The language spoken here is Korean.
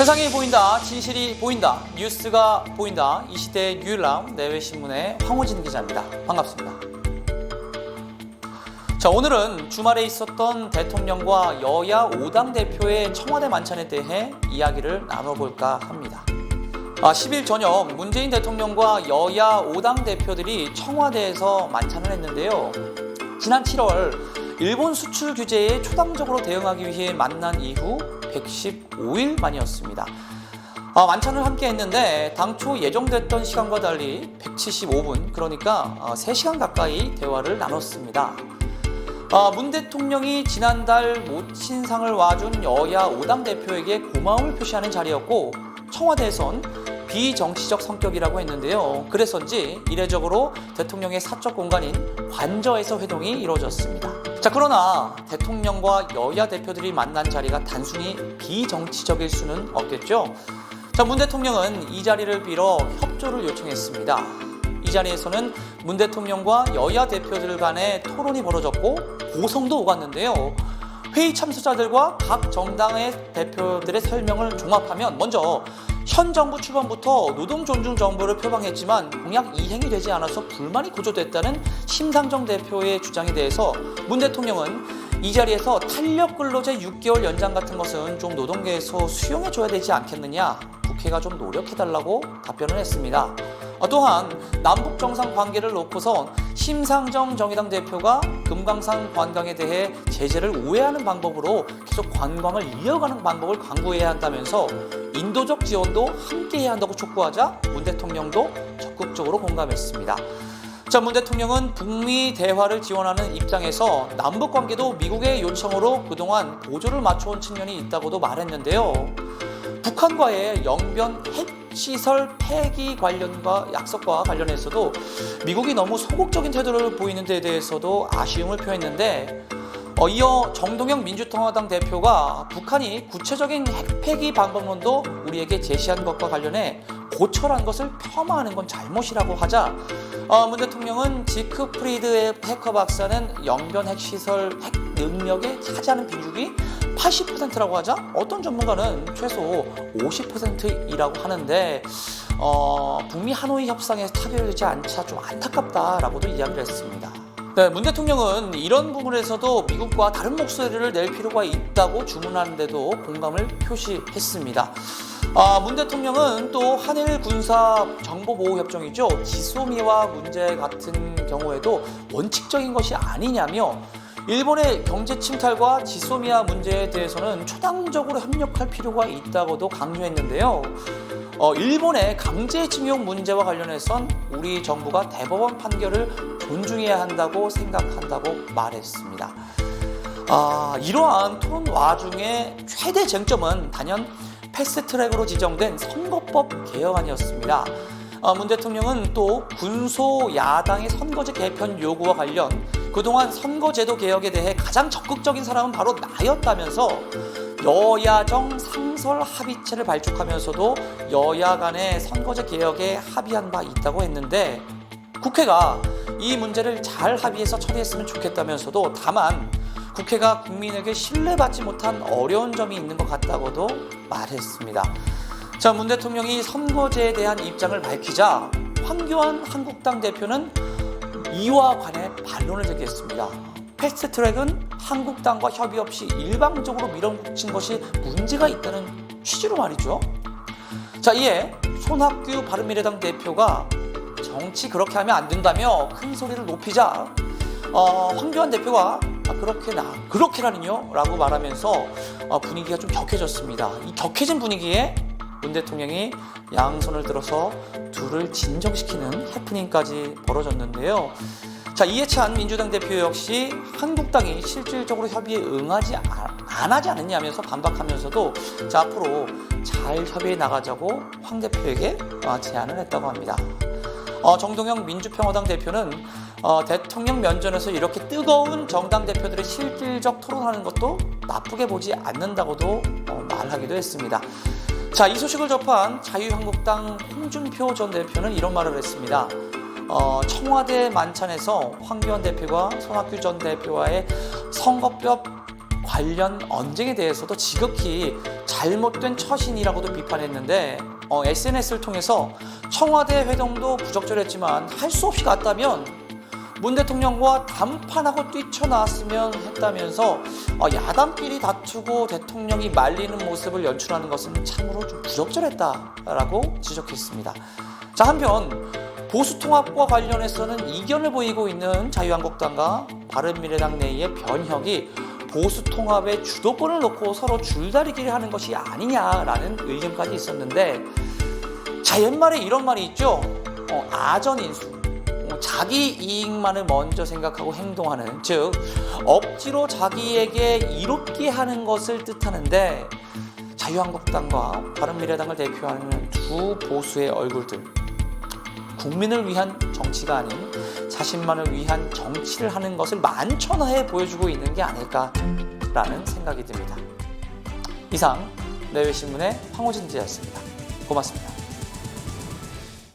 세상이 보인다, 진실이 보인다, 뉴스가 보인다. 이 시대의 유일한 내외신문의 황호진 기자입니다. 반갑습니다. 자, 오늘은 주말에 있었던 대통령과 여야 5당 대표의 청와대 만찬에 대해 이야기를 나눠볼까 합니다. 10일 저녁 문재인 대통령과 여야 5당 대표들이 청와대에서 만찬을 했는데요. 지난 7월 일본 수출 규제에 초당적으로 대응하기 위해 만난 이후 115일 만이었습니다. 만찬을 함께 했는데 당초 예정됐던 시간과 달리 175분, 그러니까 3시간 가까이 대화를 나눴습니다. 문 대통령이 지난달 모친상을 와준 여야 5당 대표에게 고마움을 표시하는 자리였고, 청와대에선 비정치적 성격이라고 했는데요. 그래서인지 이례적으로 대통령의 사적 공간인 관저에서 회동이 이루어졌습니다. 자, 그러나 대통령과 여야 대표들이 만난 자리가 단순히 비정치적일 수는 없겠죠. 자, 문 대통령은 이 자리를 빌어 협조를 요청했습니다. 이 자리에서는 문 대통령과 여야 대표들 간의 토론이 벌어졌고 고성도 오갔는데요. 회의 참석자들과 각 정당의 대표들의 설명을 종합하면 먼저 현 정부 출범부터 노동 존중 정부를 표방했지만 공약 이행이 되지 않아서 불만이 고조됐다는 심상정 대표의 주장에 대해서 문 대통령은 이 자리에서 탄력 근로제 6개월 연장 같은 것은 좀 노동계에서 수용해줘야 되지 않겠느냐, 국회가 좀 노력해달라고 답변을 했습니다. 또한 남북 정상 관계를 놓고서 심상정 정의당 대표가 금강산 관광에 대해 제재를 우회하는 방법으로 계속 관광을 이어가는 방법을 강구해야 한다면서 인도적 지원도 함께 해야 한다고 촉구하자 문 대통령도 적극적으로 공감했습니다. 자, 문 대통령은 북미 대화를 지원하는 입장에서 남북 관계도 미국의 요청으로 그동안 보조를 맞춰온 측면이 있다고도 말했는데요. 북한과의 영변 핵시설 폐기 관련과 약속과 관련해서도 미국이 너무 소극적인 태도를 보이는 데 대해서도 아쉬움을 표했는데, 이어 정동영 민주통합당 대표가 북한이 구체적인 핵 폐기 방법론도 우리에게 제시한 것과 관련해 고철한 것을 폄하하는 건 잘못이라고 하자 문 대통령은 지크프리드 해커 박사는 영변 핵시설 핵 능력에 차지하는 비중이 80%라고 하자 어떤 전문가는 최소 50%이라고 하는데 북미 하노이 협상에 타결되지 않자 좀 안타깝다라고도 이야기를 했습니다. 네, 문 대통령은 이런 부분에서도 미국과 다른 목소리를 낼 필요가 있다고 주문하는데도 공감을 표시했습니다. 문 대통령은 또 한일 군사 정보보호협정이죠. 지소미아 문제 같은 경우에도 원칙적인 것이 아니냐며 일본의 경제 침탈과 지소미아 문제에 대해서는 초당적으로 협력할 필요가 있다고도 강조했는데요. 일본의 강제징용 문제와 관련해선 우리 정부가 대법원 판결을 존중해야 한다고 생각한다고 말했습니다. 이러한 토론 와중에 최대 쟁점은 단연 패스트트랙으로 지정된 선거법 개혁안이었습니다. 문 대통령은 또 군소 야당의 선거제 개편 요구와 관련 그동안 선거제도 개혁에 대해 가장 적극적인 사람은 바로 나였다면서 여야정 상설 합의체를 발족하면서도 여야 간의 선거제 개혁에 합의한 바 있다고 했는데, 국회가 이 문제를 잘 합의해서 처리했으면 좋겠다면서도 다만 국회가 국민에게 신뢰받지 못한 어려운 점이 있는 것 같다고도 말했습니다. 자, 문 대통령이 선거제에 대한 입장을 밝히자 황교안 한국당 대표는 이와 관해 반론을 제기했습니다. 패스트트랙은 한국당과 협의 없이 일방적으로 밀어붙인 것이 문제가 있다는 취지로 말이죠. 자, 이에 손학규 바른미래당 대표가 정치 그렇게 하면 안 된다며 큰 소리를 높이자 황교안 대표가 그렇게라니요? 라고 말하면서 분위기가 좀 격해졌습니다. 이 격해진 분위기에 문 대통령이 양손을 들어서 둘을 진정시키는 해프닝까지 벌어졌는데요. 자, 이해 찬 민주당 대표 역시 한국당이 실질적으로 협의에 응하지 안 하지 않느냐면서 반박하면서도 자, 앞으로 잘 협의해 나가자고 황 대표에게 제안을 했다고 합니다. 정동영 민주평화당 대표는 대통령 면전에서 이렇게 뜨거운 정당 대표들의 실질적 토론하는 것도 나쁘게 보지 않는다고도 말하기도 했습니다. 자, 이 소식을 접한 자유한국당 홍준표 전 대표는 이런 말을 했습니다. 청와대 만찬에서 황교안 대표가 손학규 전 대표와의 선거법 관련 언쟁에 대해서도 지극히 잘못된 처신이라고도 비판했는데 SNS를 통해서 청와대 회동도 부적절했지만 할 수 없이 갔다면 문 대통령과 담판하고 뛰쳐나왔으면 했다면서 야당끼리 다투고 대통령이 말리는 모습을 연출하는 것은 참으로 좀 부적절했다라고 지적했습니다. 자, 한편 보수 통합과 관련해서는 이견을 보이고 있는 자유한국당과 바른미래당 내의 변혁이 보수 통합의 주도권을 놓고 서로 줄다리기를 하는 것이 아니냐라는 의견까지 있었는데, 자, 옛말에 이런 말이 있죠. 아전인수. 자기 이익만을 먼저 생각하고 행동하는, 즉 억지로 자기에게 이롭게 하는 것을 뜻하는데, 자유한국당과 바른미래당을 대표하는 두 보수의 얼굴들, 국민을 위한 정치가 아닌 자신만을 위한 정치를 하는 것을 만천하에 보여주고 있는 게 아닐까라는 생각이 듭니다. 이상 내외신문의 황호진 기자였습니다. 고맙습니다.